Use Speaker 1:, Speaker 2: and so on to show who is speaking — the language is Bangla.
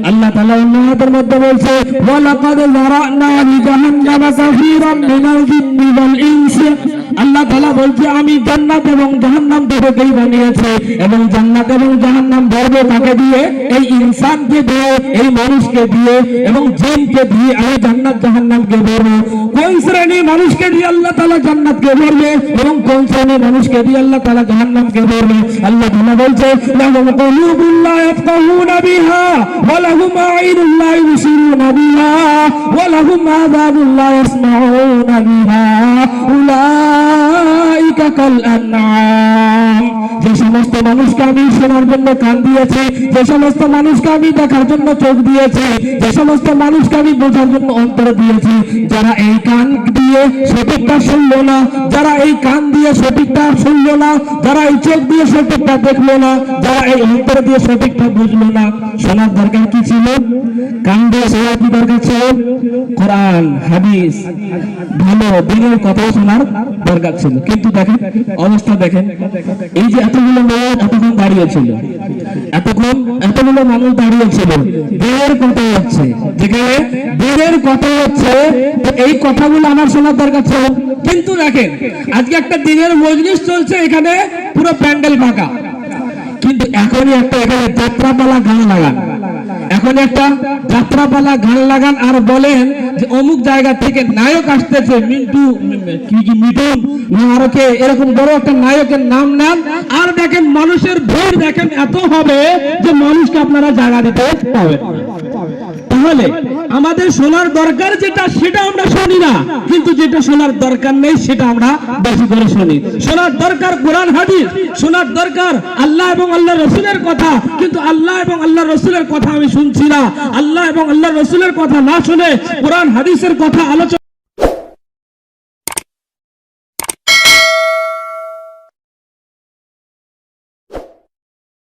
Speaker 1: আল্লাহ তাআলা অন্য আয়াতের মধ্যে বলছে ওয়ালাকাদ যারানা লিজাহান্নামা কাসীরাম মিনাল জিন্নি ওয়াল ইনসি। আল্লাহ তাআলা বলছে আমি জান্নাত এবং জাহান্নাম দুটোকেই বানিয়েছি, এবং জান্নাত এবং জাহান্নাম ভরবে কাকে দিয়ে? এই ইনসানকে দিয়ে, এই মানুষকে দিয়ে এবং জিনকে দিয়ে আমি জান্নাত জাহান্নামকে ভরবো। কোন শ্রেণীর মানুষকে দিয়ে আল্লাহ তাআলা জান্নাতকে ভরবে এবং কোন শ্রেণীর মানুষকে দিয়ে আল্লাহ তাআলা জাহান্নামকে ভরবে? আল্লাহ তাআলা বলছে লাহুম কুলুবুন লা ইয়াফকাহুনা বিহা ওয়া লাহুম আ'ইনুন লা ইবসিরুনা বিহা ওয়া লাহুম আযানুন লা ইয়াসমাউনা বিহা উলাইকা কাল আনআম। যে সমস্ত মানুষকে আমি শোনার জন্য কান দিয়েছি, যে সমস্ত মানুষকে আমি দেখার জন্য চোখ দিয়েছি, যে সমস্ত মানুষকে আমি বোঝার জন্য অন্তর দিয়েছি, যারা এই কান দিয়ে সঠিকটা শুনলো না, যারা এই কান দিয়ে সঠিকটা শুনলো না, যারা এই চোখ দিয়ে সঠিকটা দেখলো না, যারা এই অন্তর দিয়ে সঠিকটা বুঝলো না, শোনার দরকার কি ছিল? কান দিয়ে শোনার কি দরকার ছিল? কোরআন হাদিস ভালো দিনের কথা শোনার দরকার ছিল। কিন্তু দেখেন অবস্থা, দেখেন এই যে এতগুলো মানুষ এতক্ষণ দাঁড়িয়েছিল, এতগুলো মানুষ দাঁড়িয়েছিল, দিনের কথা হচ্ছে, যেখানে দিনের কথা হচ্ছে, তো এই কথাগুলো আমার শোনার দরকার ছিল। কিন্তু দেখেন আজকে একটা দিনের মজলিস চলছে, এখানে পুরো প্যান্ডেল ফাঁকা, কিন্তু এখনই একটা এখানে যাত্রাপালা গান লাগান, এখন একটা যাত্রাপালা গান লাগান আর বলেন যে অমুক জায়গা থেকে নায়ক আসতেছে, মিন্টু কি মিঠুন নারকে, এরকম বড় একটা নায়কের নাম নেন, আর দেখেন মানুষের ভিড় দেখেন এত হবে যে মানুষকে আপনারা জায়গা দিতে পারবেন। তাহলে আমাদের শোনার দরকার যেটা সেটা আমরা শুনি না, কিন্তু যেটা শোনার দরকার নেই সেটা আমরা বেশি করে শুনি। শোনার দরকার কোরআন হাদিস, শোনার দরকার আল্লাহ এবং আল্লাহ রসুলের কথা, কিন্তু আল্লাহ এবং আল্লাহ রসুলের কথা আমি শুনছি না। আল্লাহ এবং আল্লাহ রসুলের কথা না শুনে কোরআন হাদিসের কথা আলোচনা